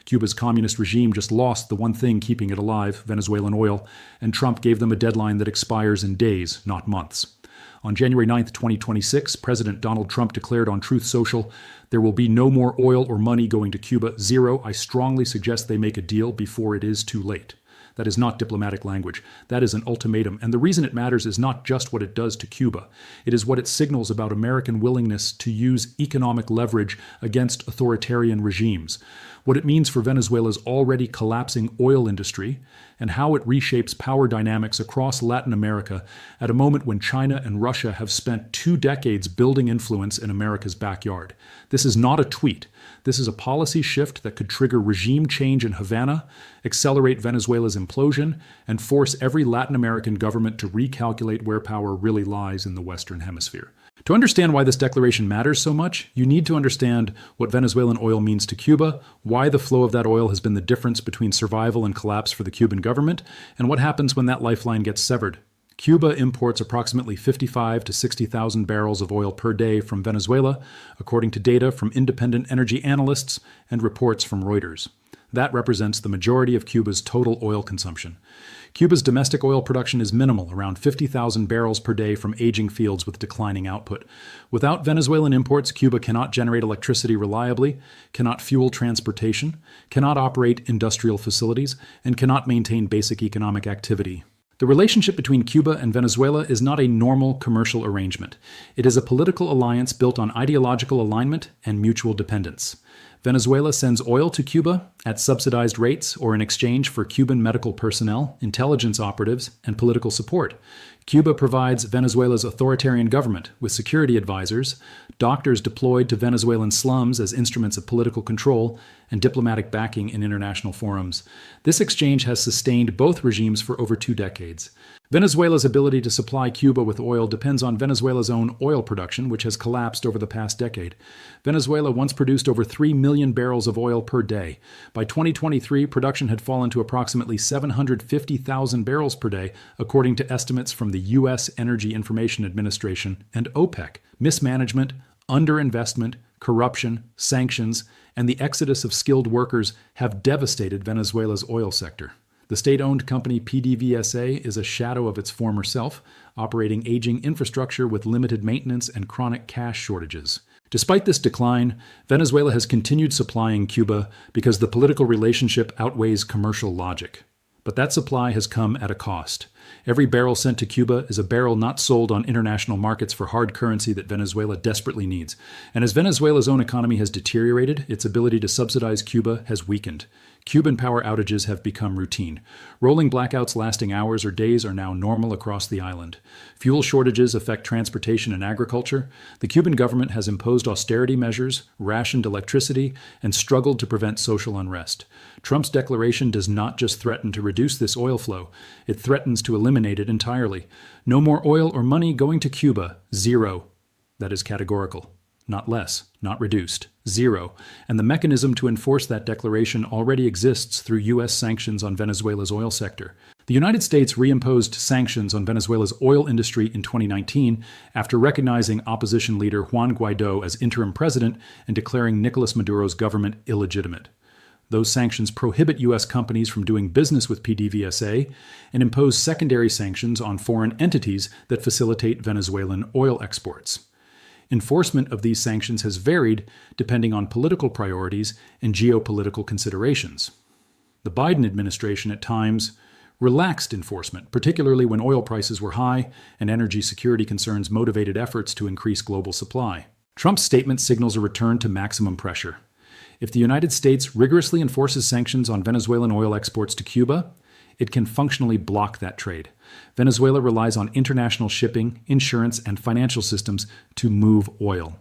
Cuba's communist regime just lost the one thing keeping it alive, Venezuelan oil, and Trump gave them a deadline that expires in days, not months. On January 9, 2026, President Donald Trump declared on Truth Social, "There will be no more oil or money going to Cuba. Zero. I strongly suggest they make a deal before it is too late." That is not diplomatic language. That is an ultimatum. And the reason it matters is not just what it does to Cuba. It is what it signals about American willingness to use economic leverage against authoritarian regimes, what it means for Venezuela's already collapsing oil industry, and how it reshapes power dynamics across Latin America at a moment when China and Russia have spent 2 decades building influence in America's backyard. This is not a tweet. This is a policy shift that could trigger regime change in Havana, accelerate Venezuela's implosion, and force every Latin American government to recalculate where power really lies in the Western Hemisphere. To understand why this declaration matters so much, you need to understand what Venezuelan oil means to Cuba, why the flow of that oil has been the difference between survival and collapse for the Cuban government, and what happens when that lifeline gets severed. Cuba imports approximately 55 to 60,000 barrels of oil per day from Venezuela, according to data from independent energy analysts and reports from Reuters. That represents the majority of Cuba's total oil consumption. Cuba's domestic oil production is minimal, around 50,000 barrels per day from aging fields with declining output. Without Venezuelan imports, Cuba cannot generate electricity reliably, cannot fuel transportation, cannot operate industrial facilities, and cannot maintain basic economic activity. The relationship between Cuba and Venezuela is not a normal commercial arrangement. It is a political alliance built on ideological alignment and mutual dependence. Venezuela sends oil to Cuba at subsidized rates or in exchange for Cuban medical personnel, intelligence operatives, and political support. Cuba provides Venezuela's authoritarian government with security advisors, doctors deployed to Venezuelan slums as instruments of political control, and diplomatic backing in international forums. This exchange has sustained both regimes for over 2 decades. Venezuela's ability to supply Cuba with oil depends on Venezuela's own oil production, which has collapsed over the past decade. Venezuela once produced over 3 million barrels of oil per day. By 2023, production had fallen to approximately 750,000 barrels per day, according to estimates from the U.S. Energy Information Administration and OPEC. Mismanagement, underinvestment, corruption, sanctions, and the exodus of skilled workers have devastated Venezuela's oil sector. The state-owned company PDVSA is a shadow of its former self, operating aging infrastructure with limited maintenance and chronic cash shortages. Despite this decline, Venezuela has continued supplying Cuba because the political relationship outweighs commercial logic. But that supply has come at a cost. Every barrel sent to Cuba is a barrel not sold on international markets for hard currency that Venezuela desperately needs. And as Venezuela's own economy has deteriorated, its ability to subsidize Cuba has weakened. Cuban power outages have become routine. Rolling blackouts lasting hours or days are now normal across the island. Fuel shortages affect transportation and agriculture. The Cuban government has imposed austerity measures, rationed electricity, and struggled to prevent social unrest. Trump's declaration does not just threaten to reduce this oil flow, it threatens to eliminate it entirely. No more oil or money going to Cuba. Zero. That is categorical. Not less, not reduced. Zero. And the mechanism to enforce that declaration already exists through U.S. sanctions on Venezuela's oil sector. The United States reimposed sanctions on Venezuela's oil industry in 2019 after recognizing opposition leader Juan Guaido as interim president and declaring Nicolas Maduro's government illegitimate. Those sanctions prohibit U.S. companies from doing business with PDVSA and impose secondary sanctions on foreign entities that facilitate Venezuelan oil exports. Enforcement of these sanctions has varied depending on political priorities and geopolitical considerations. The Biden administration at times relaxed enforcement, particularly when oil prices were high and energy security concerns motivated efforts to increase global supply. Trump's statement signals a return to maximum pressure. If the United States rigorously enforces sanctions on Venezuelan oil exports to Cuba, it can functionally block that trade. Venezuela relies on international shipping, insurance, and financial systems to move oil.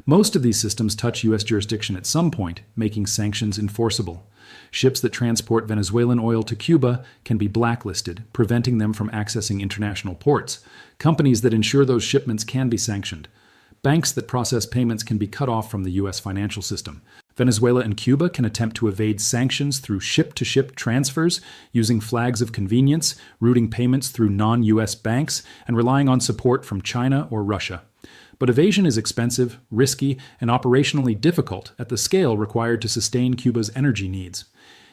Most of these systems touch U.S. jurisdiction at some point, making sanctions enforceable. Ships that transport Venezuelan oil to Cuba can be blacklisted, preventing them from accessing international ports. Companies that ensure those shipments can be sanctioned. Banks that process payments can be cut off from the U.S. financial system. Venezuela and Cuba can attempt to evade sanctions through ship-to-ship transfers, using flags of convenience, routing payments through non-U.S. banks, and relying on support from China or Russia. But evasion is expensive, risky, and operationally difficult at the scale required to sustain Cuba's energy needs.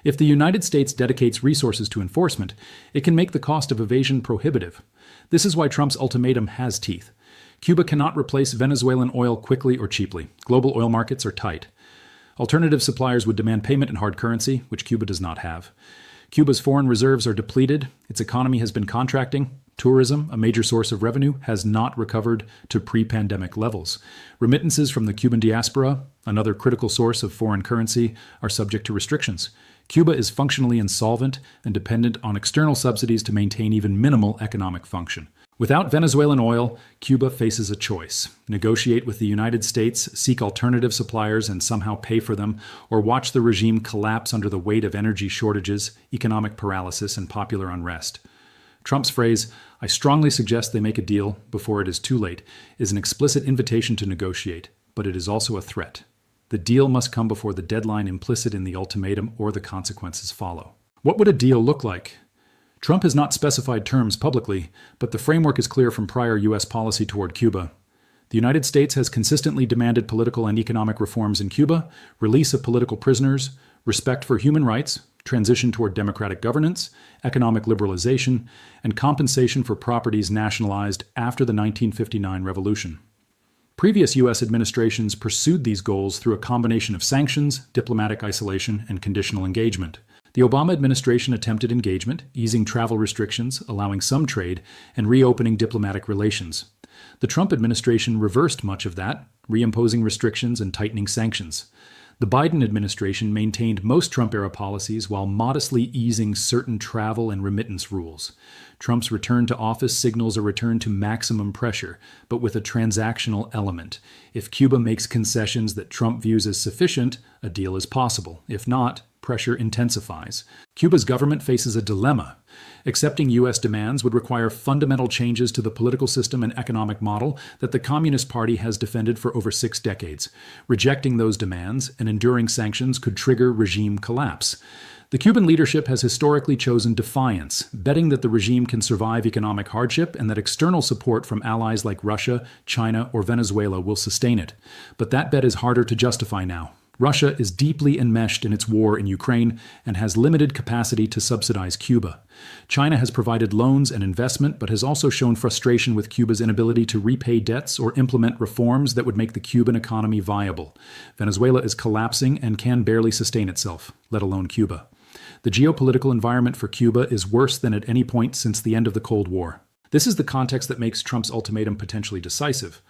If the United States dedicates resources to enforcement, it can make the cost of evasion prohibitive. This is why Trump's ultimatum has teeth. Cuba cannot replace Venezuelan oil quickly or cheaply. Global oil markets are tight. Alternative suppliers would demand payment in hard currency, which Cuba does not have. Cuba's foreign reserves are depleted. Its economy has been contracting. Tourism, a major source of revenue, has not recovered to pre-pandemic levels. Remittances from the Cuban diaspora, another critical source of foreign currency, are subject to restrictions. Cuba is functionally insolvent and dependent on external subsidies to maintain even minimal economic function. Without Venezuelan oil, Cuba faces a choice: negotiate with the United States, seek alternative suppliers and somehow pay for them, or watch the regime collapse under the weight of energy shortages, economic paralysis, and popular unrest. Trump's phrase, "I strongly suggest they make a deal before it is too late," is an explicit invitation to negotiate, but it is also a threat. The deal must come before the deadline implicit in the ultimatum, or the consequences follow. What would a deal look like? Trump has not specified terms publicly, but the framework is clear from prior U.S. policy toward Cuba. The United States has consistently demanded political and economic reforms in Cuba, release of political prisoners, respect for human rights, transition toward democratic governance, economic liberalization, and compensation for properties nationalized after the 1959 revolution. Previous U.S. administrations pursued these goals through a combination of sanctions, diplomatic isolation, and conditional engagement. The Obama administration attempted engagement, easing travel restrictions, allowing some trade, and reopening diplomatic relations. The Trump administration reversed much of that, reimposing restrictions and tightening sanctions. The Biden administration maintained most Trump-era policies while modestly easing certain travel and remittance rules. Trump's return to office signals a return to maximum pressure, but with a transactional element. If Cuba makes concessions that Trump views as sufficient, a deal is possible. If not, pressure intensifies. Cuba's government faces a dilemma. Accepting U.S. demands would require fundamental changes to the political system and economic model that the Communist Party has defended for over 6 decades. Rejecting those demands and enduring sanctions could trigger regime collapse. The Cuban leadership has historically chosen defiance, betting that the regime can survive economic hardship and that external support from allies like Russia, China, or Venezuela will sustain it. But that bet is harder to justify now. Russia is deeply enmeshed in its war in Ukraine and has limited capacity to subsidize Cuba. China has provided loans and investment, but has also shown frustration with Cuba's inability to repay debts or implement reforms that would make the Cuban economy viable. Venezuela is collapsing and can barely sustain itself, let alone Cuba. The geopolitical environment for Cuba is worse than at any point since the end of the Cold War. This is the context that makes Trump's ultimatum potentially decisive.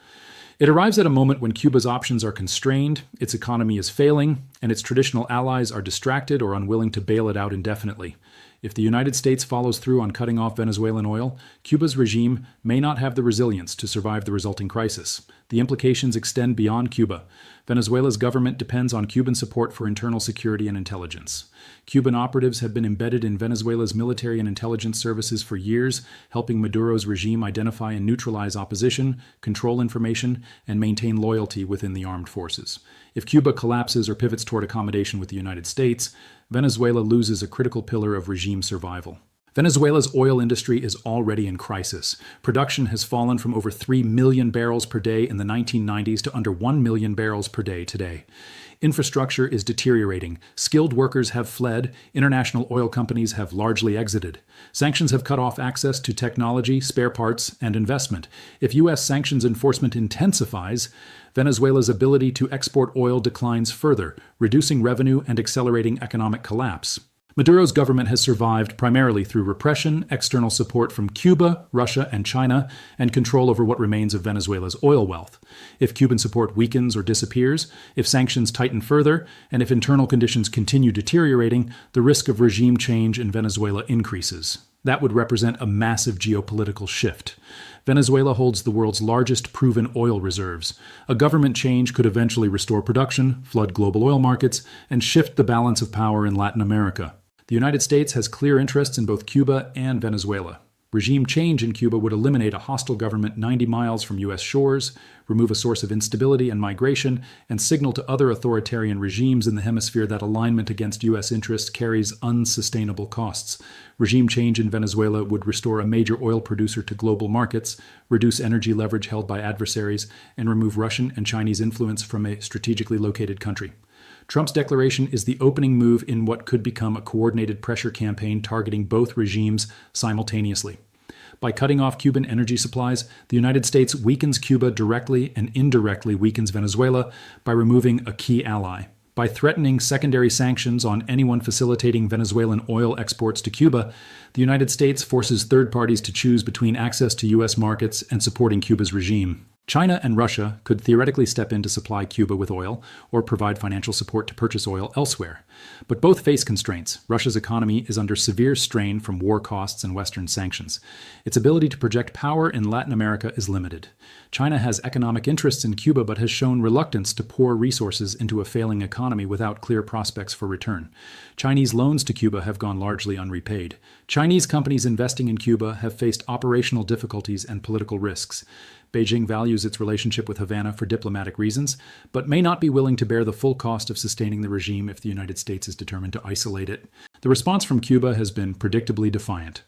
It arrives at a moment when Cuba's options are constrained, its economy is failing, and its traditional allies are distracted or unwilling to bail it out indefinitely. If the United States follows through on cutting off Venezuelan oil, Cuba's regime may not have the resilience to survive the resulting crisis. The implications extend beyond Cuba. Venezuela's government depends on Cuban support for internal security and intelligence. Cuban operatives have been embedded in Venezuela's military and intelligence services for years, helping Maduro's regime identify and neutralize opposition, control information, and maintain loyalty within the armed forces. If Cuba collapses or pivots toward accommodation with the United States, Venezuela loses a critical pillar of regime survival. Venezuela's oil industry is already in crisis. Production has fallen from over 3 million barrels per day in the 1990s to under 1 million barrels per day today. Infrastructure is deteriorating. Skilled workers have fled. International oil companies have largely exited. Sanctions have cut off access to technology, spare parts, and investment. If U.S. sanctions enforcement intensifies, Venezuela's ability to export oil declines further, reducing revenue and accelerating economic collapse. Maduro's government has survived primarily through repression, external support from Cuba, Russia, and China, and control over what remains of Venezuela's oil wealth. If Cuban support weakens or disappears, if sanctions tighten further, and if internal conditions continue deteriorating, the risk of regime change in Venezuela increases. That would represent a massive geopolitical shift. Venezuela holds the world's largest proven oil reserves. A government change could eventually restore production, flood global oil markets, and shift the balance of power in Latin America. The United States has clear interests in both Cuba and Venezuela. Regime change in Cuba would eliminate a hostile government 90 miles from U.S. shores, remove a source of instability and migration, and signal to other authoritarian regimes in the hemisphere that alignment against U.S. interests carries unsustainable costs. Regime change in Venezuela would restore a major oil producer to global markets, reduce energy leverage held by adversaries, and remove Russian and Chinese influence from a strategically located country. Trump's declaration is the opening move in what could become a coordinated pressure campaign targeting both regimes simultaneously. By cutting off Cuban energy supplies, the United States weakens Cuba directly and indirectly weakens Venezuela by removing a key ally. By threatening secondary sanctions on anyone facilitating Venezuelan oil exports to Cuba, the United States forces third parties to choose between access to U.S. markets and supporting Cuba's regime. China and Russia could theoretically step in to supply Cuba with oil or provide financial support to purchase oil elsewhere. But both face constraints. Russia's economy is under severe strain from war costs and Western sanctions. Its ability to project power in Latin America is limited. China has economic interests in Cuba but has shown reluctance to pour resources into a failing economy without clear prospects for return. Chinese loans to Cuba have gone largely unrepaid. Chinese companies investing in Cuba have faced operational difficulties and political risks. Beijing values its relationship with Havana for diplomatic reasons, but may not be willing to bear the full cost of sustaining the regime if the United States is determined to isolate it. The response from Cuba has been predictably defiant.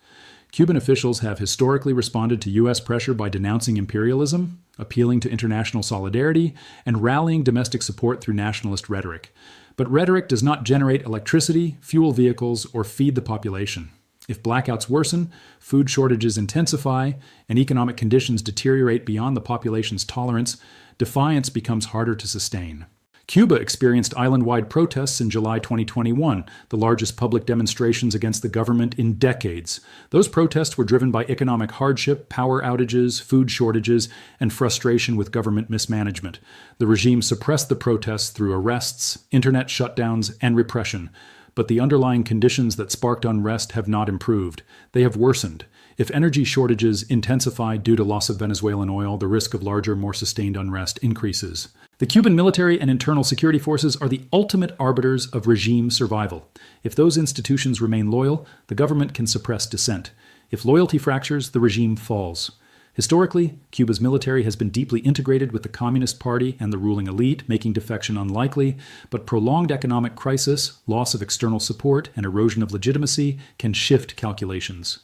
Cuban officials have historically responded to U.S. pressure by denouncing imperialism, appealing to international solidarity, and rallying domestic support through nationalist rhetoric. But rhetoric does not generate electricity, fuel vehicles, or feed the population. If blackouts worsen, food shortages intensify, and economic conditions deteriorate beyond the population's tolerance, defiance becomes harder to sustain. Cuba experienced island-wide protests in July 2021, the largest public demonstrations against the government in decades. Those protests were driven by economic hardship, power outages, food shortages, and frustration with government mismanagement. The regime suppressed the protests through arrests, internet shutdowns, and repression. But the underlying conditions that sparked unrest have not improved. They have worsened. If energy shortages intensify due to loss of Venezuelan oil, the risk of larger, more sustained unrest increases. The Cuban military and internal security forces are the ultimate arbiters of regime survival. If those institutions remain loyal, the government can suppress dissent. If loyalty fractures, the regime falls. Historically, Cuba's military has been deeply integrated with the Communist Party and the ruling elite, making defection unlikely, but prolonged economic crisis, loss of external support, and erosion of legitimacy can shift calculations.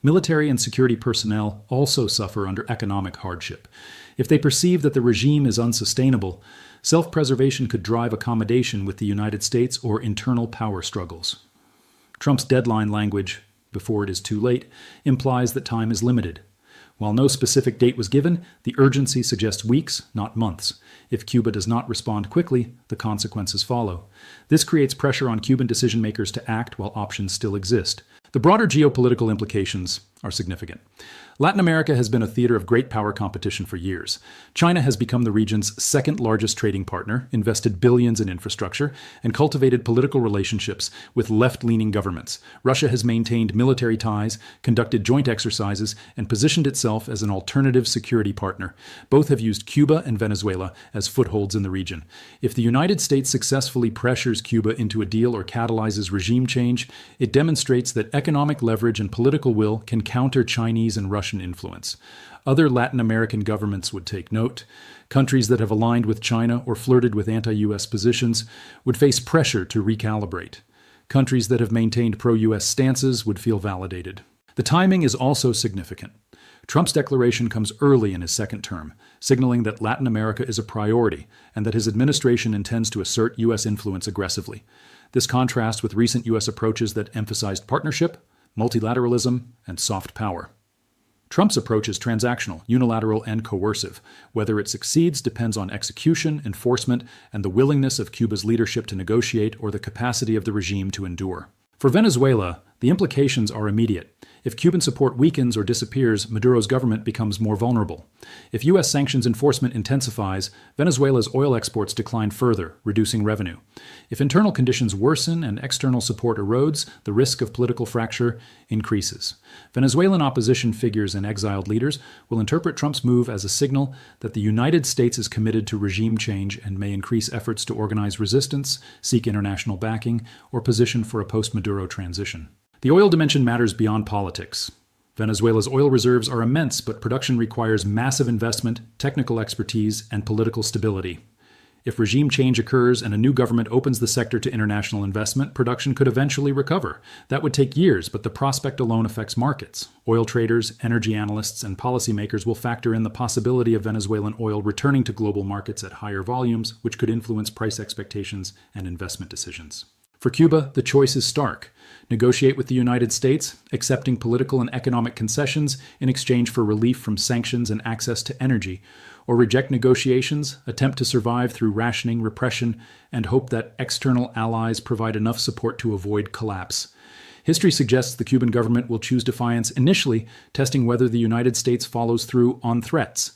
Military and security personnel also suffer under economic hardship. If they perceive that the regime is unsustainable, self-preservation could drive accommodation with the United States or internal power struggles. Trump's deadline language, before it is too late, implies that time is limited. While no specific date was given, the urgency suggests weeks, not months. If Cuba does not respond quickly, the consequences follow. This creates pressure on Cuban decision-makers to act while options still exist. The broader geopolitical implications are significant. Latin America has been a theater of great power competition for years. China has become the region's second largest trading partner, invested billions in infrastructure, and cultivated political relationships with left-leaning governments. Russia has maintained military ties, conducted joint exercises, and positioned itself as an alternative security partner. Both have used Cuba and Venezuela as footholds in the region. If the United States successfully pressures Cuba into a deal or catalyzes regime change, it demonstrates that economic leverage and political will can counter Chinese and Russian influence. Other Latin American governments would take note. Countries that have aligned with China or flirted with anti-U.S. positions would face pressure to recalibrate. Countries that have maintained pro-U.S. stances would feel validated. The timing is also significant. Trump's declaration comes early in his second term, signaling that Latin America is a priority and that his administration intends to assert U.S. influence aggressively. This contrasts with recent U.S. approaches that emphasized partnership, multilateralism, and soft power. Trump's approach is transactional, unilateral, and coercive. Whether it succeeds depends on execution, enforcement, and the willingness of Cuba's leadership to negotiate or the capacity of the regime to endure. For Venezuela, the implications are immediate. If Cuban support weakens or disappears, Maduro's government becomes more vulnerable. If U.S. sanctions enforcement intensifies, Venezuela's oil exports decline further, reducing revenue. If internal conditions worsen and external support erodes, the risk of political fracture increases. Venezuelan opposition figures and exiled leaders will interpret Trump's move as a signal that the United States is committed to regime change and may increase efforts to organize resistance, seek international backing, or position for a post-Maduro transition. The oil dimension matters beyond politics. Venezuela's oil reserves are immense, but production requires massive investment, technical expertise, and political stability. If regime change occurs and a new government opens the sector to international investment, production could eventually recover. That would take years, but the prospect alone affects markets. Oil traders, energy analysts, and policymakers will factor in the possibility of Venezuelan oil returning to global markets at higher volumes, which could influence price expectations and investment decisions. For Cuba, the choice is stark. Negotiate with the United States, accepting political and economic concessions in exchange for relief from sanctions and access to energy, or reject negotiations, attempt to survive through rationing, repression, and hope that external allies provide enough support to avoid collapse. History suggests the Cuban government will choose defiance initially, testing whether the United States follows through on threats.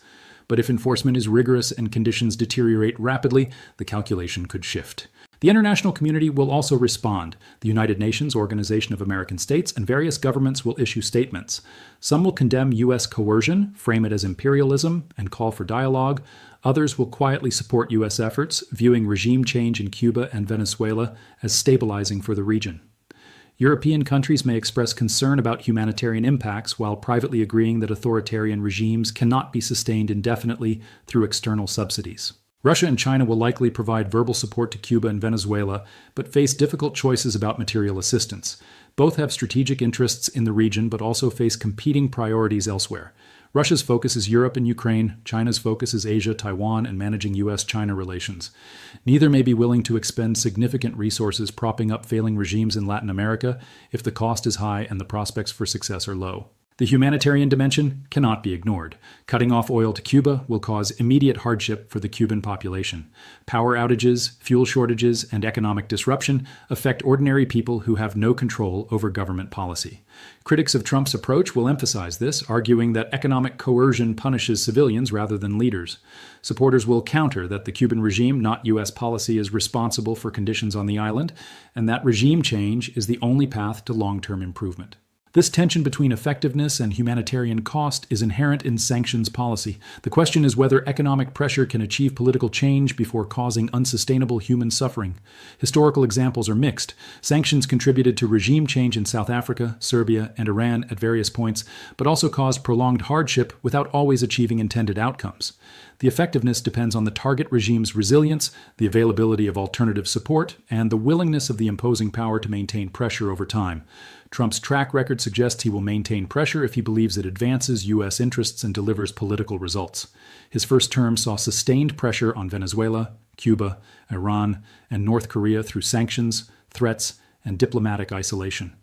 But if enforcement is rigorous and conditions deteriorate rapidly, the calculation could shift. The international community will also respond. The United Nations, Organization of American States, and various governments will issue statements. Some will condemn U.S. coercion, frame it as imperialism, and call for dialogue. Others will quietly support U.S. efforts, viewing regime change in Cuba and Venezuela as stabilizing for the region. European countries may express concern about humanitarian impacts while privately agreeing that authoritarian regimes cannot be sustained indefinitely through external subsidies. Russia and China will likely provide verbal support to Cuba and Venezuela, but face difficult choices about material assistance. Both have strategic interests in the region, but also face competing priorities elsewhere. Russia's focus is Europe and Ukraine. China's focus is Asia, Taiwan, and managing U.S.-China relations. Neither may be willing to expend significant resources propping up failing regimes in Latin America if the cost is high and the prospects for success are low. The humanitarian dimension cannot be ignored. Cutting off oil to Cuba will cause immediate hardship for the Cuban population. Power outages, fuel shortages, and economic disruption affect ordinary people who have no control over government policy. Critics of Trump's approach will emphasize this, arguing that economic coercion punishes civilians rather than leaders. Supporters will counter that the Cuban regime, not U.S. policy, is responsible for conditions on the island, and that regime change is the only path to long-term improvement. This tension between effectiveness and humanitarian cost is inherent in sanctions policy. The question is whether economic pressure can achieve political change before causing unsustainable human suffering. Historical examples are mixed. Sanctions contributed to regime change in South Africa, Serbia, and Iran at various points, but also caused prolonged hardship without always achieving intended outcomes. The effectiveness depends on the target regime's resilience, the availability of alternative support, and the willingness of the imposing power to maintain pressure over time. Trump's track record suggests he will maintain pressure if he believes it advances U.S. interests and delivers political results. His first term saw sustained pressure on Venezuela, Cuba, Iran, and North Korea through sanctions, threats, and diplomatic isolation.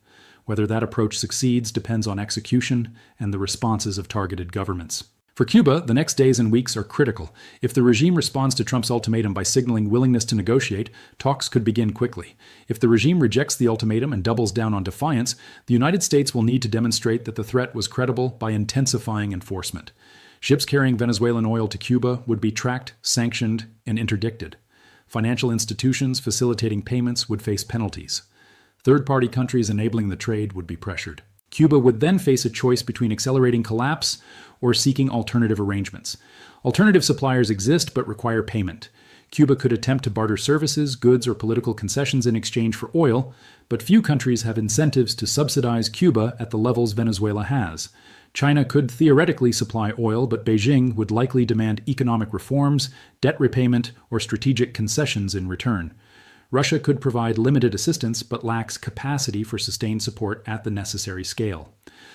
Whether that approach succeeds depends on execution and the responses of targeted governments. For Cuba, the next days and weeks are critical. If the regime responds to Trump's ultimatum by signaling willingness to negotiate, talks could begin quickly. If the regime rejects the ultimatum and doubles down on defiance, the United States will need to demonstrate that the threat was credible by intensifying enforcement. Ships carrying Venezuelan oil to Cuba would be tracked, sanctioned, and interdicted. Financial institutions facilitating payments would face penalties. Third-party countries enabling the trade would be pressured. Cuba would then face a choice between accelerating collapse or seeking alternative arrangements. Alternative suppliers exist but require payment. Cuba could attempt to barter services, goods, or political concessions in exchange for oil, but few countries have incentives to subsidize Cuba at the levels Venezuela has. China could theoretically supply oil, but Beijing would likely demand economic reforms, debt repayment, or strategic concessions in return. Russia could provide limited assistance but lacks capacity for sustained support at the necessary scale.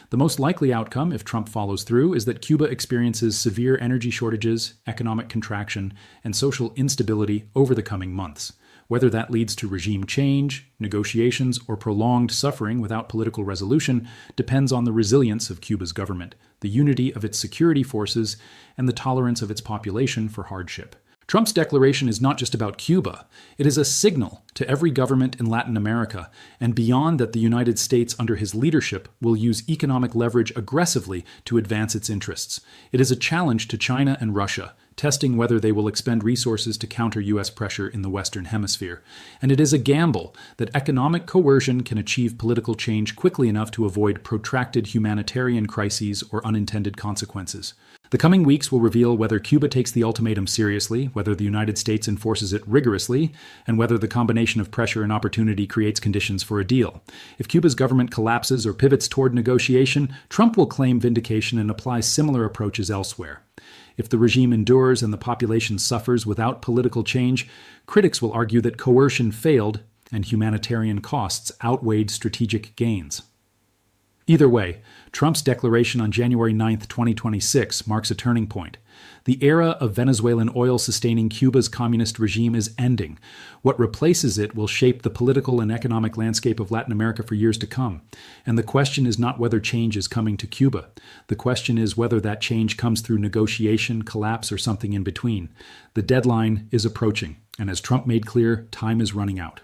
The most likely outcome, if Trump follows through, is that Cuba experiences severe energy shortages, economic contraction, and social instability over the coming months. Whether that leads to regime change, negotiations, or prolonged suffering without political resolution depends on the resilience of Cuba's government, the unity of its security forces, and the tolerance of its population for hardship. Trump's declaration is not just about Cuba. It is a signal to every government in Latin America and beyond that the United States under his leadership will use economic leverage aggressively to advance its interests. It is a challenge to China and Russia, testing whether they will expend resources to counter U.S. pressure in the Western Hemisphere. And it is a gamble that economic coercion can achieve political change quickly enough to avoid protracted humanitarian crises or unintended consequences. The coming weeks will reveal whether Cuba takes the ultimatum seriously, whether the United States enforces it rigorously, and whether the combination of pressure and opportunity creates conditions for a deal. If Cuba's government collapses or pivots toward negotiation, Trump will claim vindication and apply similar approaches elsewhere. If the regime endures and the population suffers without political change, critics will argue that coercion failed and humanitarian costs outweighed strategic gains. Either way, Trump's declaration on January 9, 2026 marks a turning point. The era of Venezuelan oil sustaining Cuba's communist regime is ending. What replaces it will shape the political and economic landscape of Latin America for years to come. And the question is not whether change is coming to Cuba. The question is whether that change comes through negotiation, collapse, or something in between. The deadline is approaching, and as Trump made clear, time is running out.